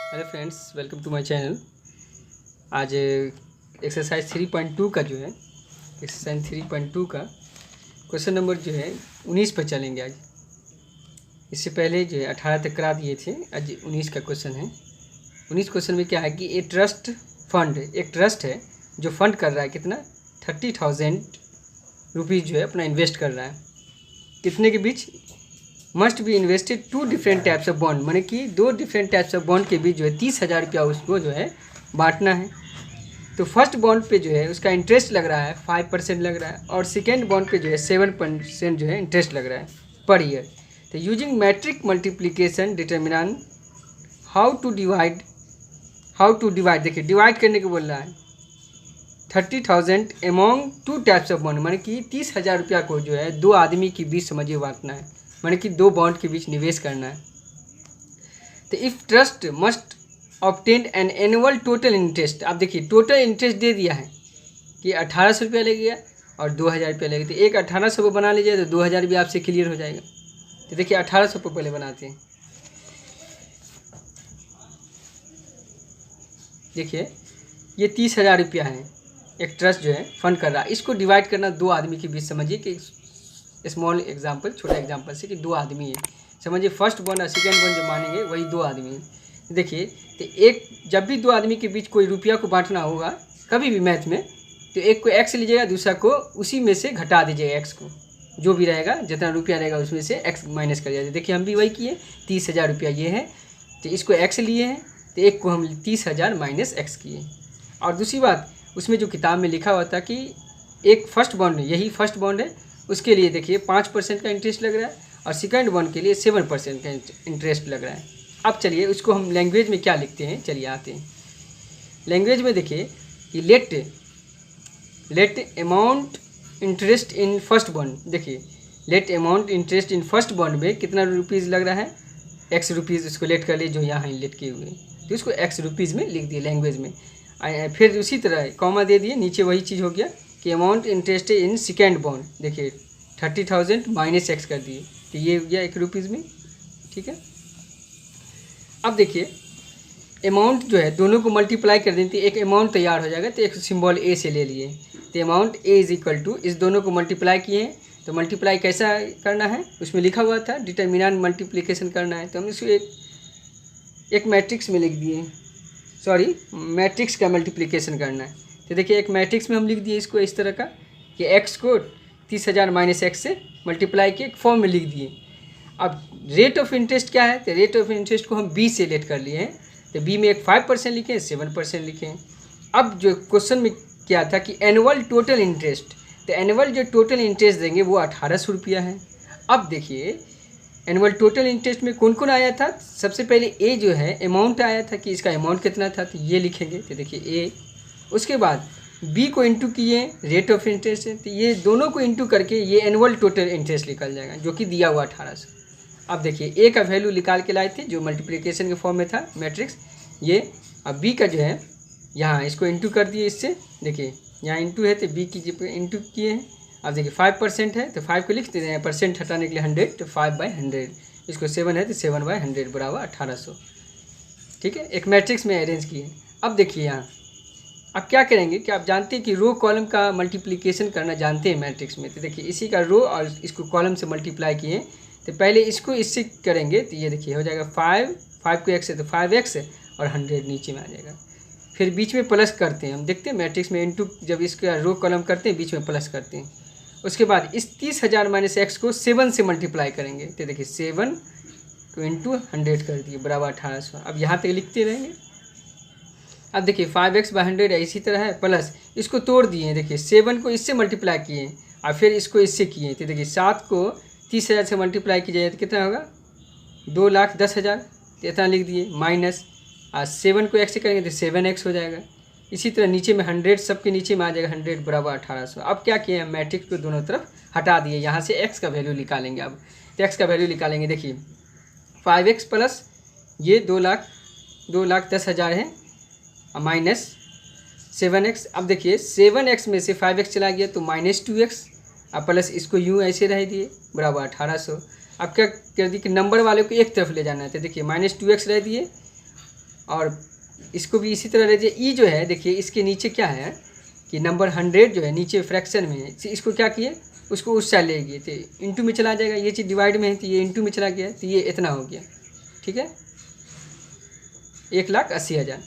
Hello friends, welcome to my channel. आज exercise 3.2 का जो है एक्सरसाइज 3.2 का क्वेश्चन नंबर जो है 19 पर चलेंगे आज। इससे पहले जो है 18 तक करा दिए थे, आज 19 का क्वेश्चन है। 19 क्वेश्चन में क्या है कि एक ट्रस्ट है जो फंड कर रहा है कितना 30,000 रुपीज़ जो है अपना इन्वेस्ट कर रहा है। कितने के बीच? Must be invested 2 different types of bond, माने कि 2 डिफरेंट टाइप्स ऑफ बॉन्ड के बीच जो है 30,000 रुपया उसको जो है बांटना है। तो फर्स्ट बॉन्ड पे जो है उसका इंटरेस्ट लग रहा है 5% लग रहा है, और सेकेंड बॉन्ड पे जो है 7% जो है इंटरेस्ट लग रहा है पर ईयर। तो using matrix multiplication determinant how to divide देखिए डिवाइड करने को बोल रहा है 30,000 एमोंग 2 टाइप्स ऑफ बॉन्ड, माने कि 30,000 रुपया को जो है 2 आदमी के बीच समझिए बांटना है, माने कि 2 बॉन्ड के बीच निवेश करना है। तो if trust must obtain an annual total interest, आप देखिए टोटल इंटरेस्ट दे दिया है कि 1800 रुपया लगेगा और 2,000 रुपया लगेगा। तो एक 1800 को बना लीजिए तो 2,000 भी आपसे क्लियर हो जाएगा। तो देखिए 1800 को पहले बनाते हैं। देखिए ये 30,000 रुपया है, एक ट्रस्ट जो है फंड कर रहा है, इसको डिवाइड करना 2 आदमी के बीच। समझिए कि स्मॉल एग्जाम्पल, छोटा एग्जाम्पल से कि 2 आदमी है, समझिए फर्स्ट बॉन्ड और सेकेंड बॉन्ड जो मानेंगे वही 2 आदमी है। देखिए तो एक जब भी 2 आदमी के बीच कोई रुपया को बांटना होगा कभी भी मैथ में, तो एक को एक्स लीजिएगा, दूसरा को उसी में से घटा दीजिएगा, एक्स को जो भी रहेगा जितना रुपया रहेगा उसमें से एक्स माइनस कर दिया। देखिए हम भी वही किए, 30,000 रुपया ये है तो इसको एक्स लिए हैं, तो एक को हम 30,000 माइनस एक्स किए। और दूसरी बात उसमें जो किताब में लिखा हुआ था कि एक फर्स्ट बॉन्ड है, यही फर्स्ट बॉन्ड है, उसके लिए देखिए 5% का इंटरेस्ट लग रहा है और सेकंड बॉन्ड के लिए 7% का इंटरेस्ट लग रहा है। अब चलिए उसको हम लैंग्वेज में क्या लिखते हैं, चलिए आते हैं लैंग्वेज में। देखिए कि let amount interest in first bond, देखिए let amount interest in first bond में कितना रुपीज़ लग रहा है, एक्स रुपीज़। उसको लेट कर लिए जो यहाँ लेट किए हुए, तो उसको एक्स रुपीज़ में लिख दिए लैंग्वेज में। फिर उसी तरह कॉमा दे दिए, नीचे वही चीज़ हो गया कि amount interest in second bond, देखिए 30,000 माइनस एक्स कर दिए, तो ये हो गया 1 रुपीज़ में। ठीक है, अब देखिए अमाउंट जो है दोनों को मल्टीप्लाई कर देते, एक अमाउंट तैयार हो जाएगा। तो एक सिंबल ए से ले लिए, तो amount A is equal to, इस दोनों को मल्टीप्लाई किए हैं, तो मल्टीप्लाई कैसा करना है उसमें लिखा हुआ था डिटर्मिनेंट मल्टीप्लिकेशन करना है, तो हम इसको एक मैट्रिक्स में लिख दिए, सॉरी मैट्रिक्स का मल्टीप्लिकेशन करना है। तो देखिए एक मैट्रिक्स में हम लिख दिए इसको इस तरह का कि एक्स को 30,000 माइनस एक्स से मल्टीप्लाई के एक फॉर्म में लिख दिए। अब रेट ऑफ इंटरेस्ट क्या है, तो रेट ऑफ इंटरेस्ट को हम बी से लेट कर लिए हैं, तो बी में एक 5% लिखे, 7% लिखे। अब जो क्वेश्चन में क्या था कि एनुअल टोटल इंटरेस्ट, तो एनुअल जो टोटल इंटरेस्ट देंगे वो 1800 रुपया है। अब देखिए एनुअल टोटल इंटरेस्ट में कौन कौन आया था, सबसे पहले ए जो है अमाउंट आया था कि इसका अमाउंट कितना था, तो ये लिखेंगे। तो देखिए ए, उसके बाद बी को इंटू किए रेट ऑफ इंटरेस्ट है, तो ये दोनों को इंटू करके ये एनुअल टोटल इंटरेस्ट निकल जाएगा जो कि दिया हुआ 1800। अब देखिए ए का वैल्यू निकाल के लाए थे जो मल्टीप्लिकेशन के फॉर्म में था मैट्रिक्स ये। अब बी का जो है यहाँ इसको इंटू कर दिए इससे, देखिए यहाँ इंटू है तो बी की इंटू किए हैं। अब देखिए 5% है तो 5 को लिख देते हैं, परसेंट हटाने के लिए 100, तो 5/100, इसको 7 है तो 7/100 बराबर 1800। ठीक है, एक मैट्रिक्स में अरेंज किए। अब देखिए यहाँ अब क्या करेंगे कि आप जानते हैं कि रो कॉलम का मल्टीप्लिकेशन करना जानते हैं मैट्रिक्स में। तो देखिए इसी का रो और इसको कॉलम से मल्टीप्लाई किए, तो पहले इसको इससे करेंगे, तो ये देखिए हो जाएगा 5 को एक्स है तो 5x और 100 नीचे में आ जाएगा। फिर बीच में प्लस करते हैं, हम देखते हैं मैट्रिक्स में इंटू जब इसका रो कॉलम करते हैं बीच में प्लस करते हैं। उसके बाद इस 30,000 माइनस एक्स को 7 से मल्टीप्लाई करेंगे, तो देखिए 7 को इंटू 100 कर दिए बराबर 1800। अब यहाँ तक लिखते रहेंगे। अब देखिए 5x/100 इसी तरह है, प्लस इसको तोड़ दिए, देखिए 7 को इससे मल्टीप्लाई किए और फिर इसको इससे किए, तो देखिए 7 को 30,000 से मल्टीप्लाई किया जाए तो कितना होगा 2,10,000, तो इतना लिख दिए, माइनस 7 को x से करेंगे तो 7x हो जाएगा। इसी तरह नीचे में 100, सबके नीचे में आ जाएगा 100 बराबर 1800। अब क्या किए हैं मैट्रिक्स को दोनों तरफ हटा दिए, यहाँ से x का वैल्यू निकालेंगे। अब तो x का वैल्यू निकालेंगे, देखिए 5x प्लस ये 2,10,000 है माइनस 7x। अब देखिए 7x में से 5x चला गया तो -2x, अब प्लस इसको यूँ ऐसे रह दिए बराबर 1800। अब क्या कर दिए कि नंबर वाले को एक तरफ ले जाना है, तो देखिए -2x रह दिए और इसको भी इसी तरह लीजिए। ई जो है देखिए इसके नीचे क्या है कि नंबर 100 जो है नीचे फ्रैक्शन में है, इसको क्या किए, उसको उस साइड ले गए थे, इंटू में चला जाएगा। ये चीज़ डिवाइड में है तो ये इंटू में चला गया, तो ये इतना हो गया, ठीक है, 1,80,000।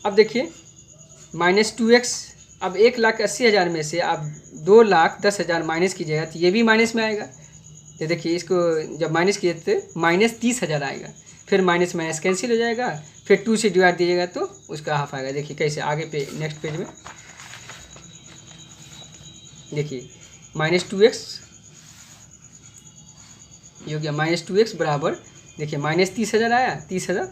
अब देखिए -2x, अब 1,80,000 में से आप 2,10,000 माइनस कीजिएगा तो ये भी माइनस में आएगा। तो देखिए इसको जब माइनस किए तो -30,000 आएगा, फिर माइनस माइनस कैंसिल हो जाएगा, फिर 2 से डिवाइड दीजिएगा तो उसका हाफ आएगा। देखिए कैसे आगे पे नेक्स्ट पेज में देखिए -2x ये हो गया, -2x बराबर देखिए -30,000 आया, 30,000।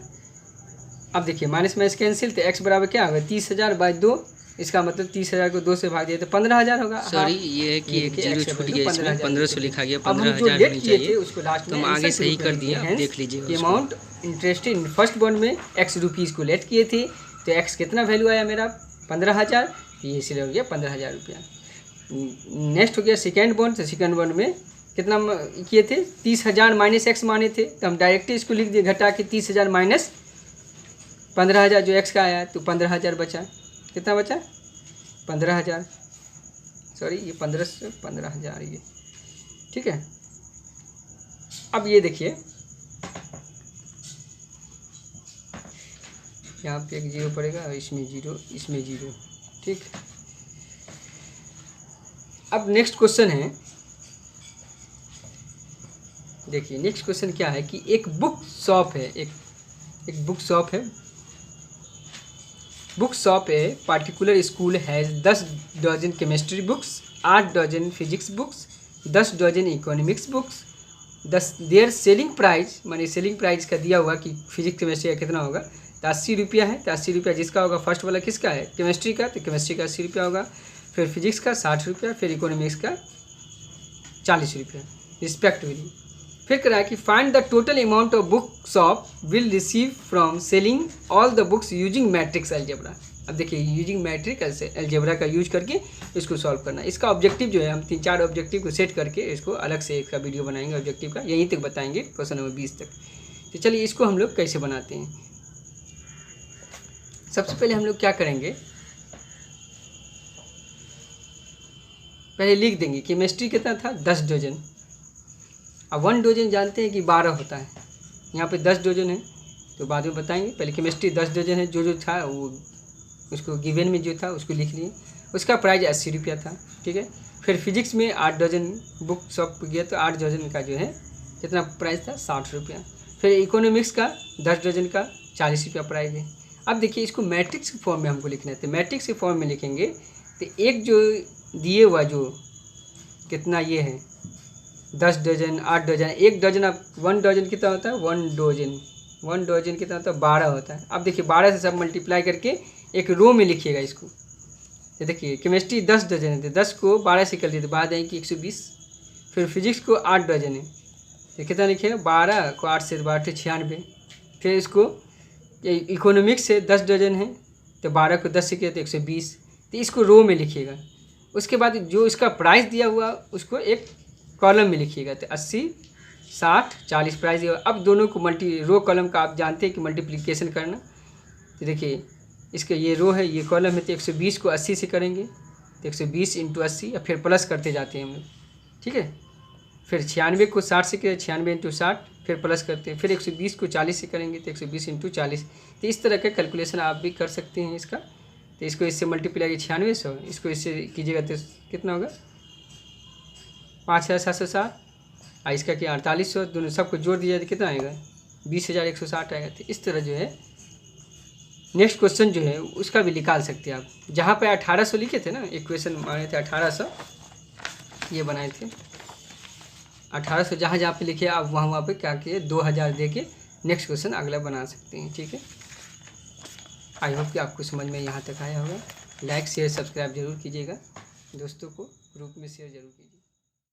अब देखिए माइनस माइनस कैंसिल, तो x बराबर क्या होगा 30,000 बाई 2, इसका मतलब 30,000 को 2 से भाग दिया तो 15,000 होगा। सॉरी ये है कि एक जीरो छूट गया, इसमें 1500 लिखा गया, 15,000 होनी चाहिए, उसको लास्ट तो हम आगे सही कर दिए, आप देख लीजिए। Amount interested in first bond में x रुपीज़ को लेट किए थे, तो x कितना वैल्यू आया मेरा 15,000, ये इसलिए हो गया 15,000 रुपया। नेक्स्ट हो गया सेकेंड बॉन्ड, तो सेकेंड बॉन्ड में कितना किए थे 30,000 माइनस x माने थे, तो हम डायरेक्टली इसको लिख दिए घटा के 30,000 माइनस 15,000 जो x का आया, तो 15,000 बचा। कितना बचा 15,000, सॉरी ये 15 से 15,000 ये, ठीक है। अब ये देखिए यहाँ पे एक जीरो पड़ेगा और इसमें जीरो, इसमें जीरो, ठीक। अब नेक्स्ट क्वेश्चन है, देखिए नेक्स्ट क्वेश्चन क्या है कि एक बुक शॉप है, एक बुक शॉप है, book shop a particular school has 10 dozen chemistry books, 8 dozen physics books, 10 dozen economics books. Their selling price, माने सेलिंग प्राइस का दिया हुआ कि फिजिक्स केमिस्ट्री का कितना होगा, तो 80 रुपया है, तो 80 रुपया जिसका होगा फर्स्ट वाला किसका है केमिस्ट्री का, तो केमिस्ट्री का 80 रुपया होगा, फिर फिजिक्स का 60 रुपया, फिर इकोनॉमिक्स का 40 रुपया रिस्पेक्टिवली। फिर कह रहा है कि find the total amount of book shop will receive from selling all the books using matrix algebra. अब देखिए यूजिंग मैट्रिक्स अलजेब्रा का यूज करके इसको सॉल्व करना। इसका ऑब्जेक्टिव जो है हम 3-4 ऑब्जेक्टिव को सेट करके इसको अलग से इसका वीडियो बनाएंगे, ऑब्जेक्टिव का यहीं तक बताएंगे क्वेश्चन नंबर 20 तक। तो चलिए इसको हम लोग कैसे बनाते हैं। सबसे पहले हम लोग क्या करेंगे, पहले लिख देंगे केमिस्ट्री कितना था 10 डजन। अब 1 डजन जानते हैं कि 12 होता है, यहाँ पे 10 डजन है तो बाद में बताएंगे। पहले केमिस्ट्री 10 डजन है, जो था वो उसको गिवन में जो था उसको लिख लिए, उसका प्राइस 80 रुपया था, ठीक है। फिर फिजिक्स में 8 डजन बुक शॉप गया तो 8 डजन का जो है कितना प्राइस था 60 रुपया। फिर इकोनॉमिक्स का 10 डजन का 40 रुपया प्राइस है। अब देखिए इसको मैट्रिक्स के फॉर्म में हमको लिखना है, तो मैट्रिक्स के फॉर्म में लिखेंगे तो एक जो दिए हुआ जो कितना ये है 10 डजन 8 डजन, एक डजन, अब 1 डजन कितना होता है 1 डजन कितना होता है 12 होता है। अब देखिए 12 से सब मल्टीप्लाई करके एक रो में लिखिएगा इसको। तो देखिए केमिस्ट्री 10 डजन है, तो 10 को 12 से कर दिए तो बाद आएंगे 120। फिर फिजिक्स को 8 डजन है तो कितना लिखिएगा 12 को 8 से 12 से 96। फिर इसको इकोनॉमिक्स से 10 डजन है तो 12 को 10 से किया तो 120, तो इसको रो में लिखिएगा। उसके बाद जो इसका प्राइस दिया हुआ उसको एक कॉलम में लिखिएगा, तो 80 60 40 प्राइस दिया। अब दोनों को रो कॉलम का आप जानते हैं कि मल्टीप्लिकेशन करना। तो देखिए इसके ये रो है ये कॉलम है, तो 120 को 80 से करेंगे तो 120 × 80 और फिर प्लस करते जाते हैं हम लोग, ठीक है। फिर 96 को 60 से करें 96 × 60 फिर प्लस करते हैं, फिर 120 को 40 से करेंगे तो 120 × 40। तो इस तरह का कैलकुलेशन आप भी कर सकते हैं इसका। तो इसको इससे मल्टीप्लाई 9600, इसको इससे कीजिएगा तो कितना होगा 5,760 और इसका क्या 4800, दोनों सबको जोड़ दिया तो कितना आएगा 20,160 आएगा। तो इस तरह जो है नेक्स्ट क्वेश्चन जो है उसका भी निकाल सकते हैं आप। जहाँ पे 1800 लिखे थे ना, एक क्वेश्चन माने थे 1800 ये बनाए थे 1800, जहाँ जहाँ पे लिखे आप वहाँ पे क्या किए 2000 दे के नेक्स्ट क्वेश्चन अगला बना सकते हैं, ठीक है। आई होप कि आपको समझ में यहाँ तक आया होगा। लाइक शेयर सब्सक्राइब जरूर कीजिएगा, दोस्तों को ग्रुप में शेयर जरूर कीजिए।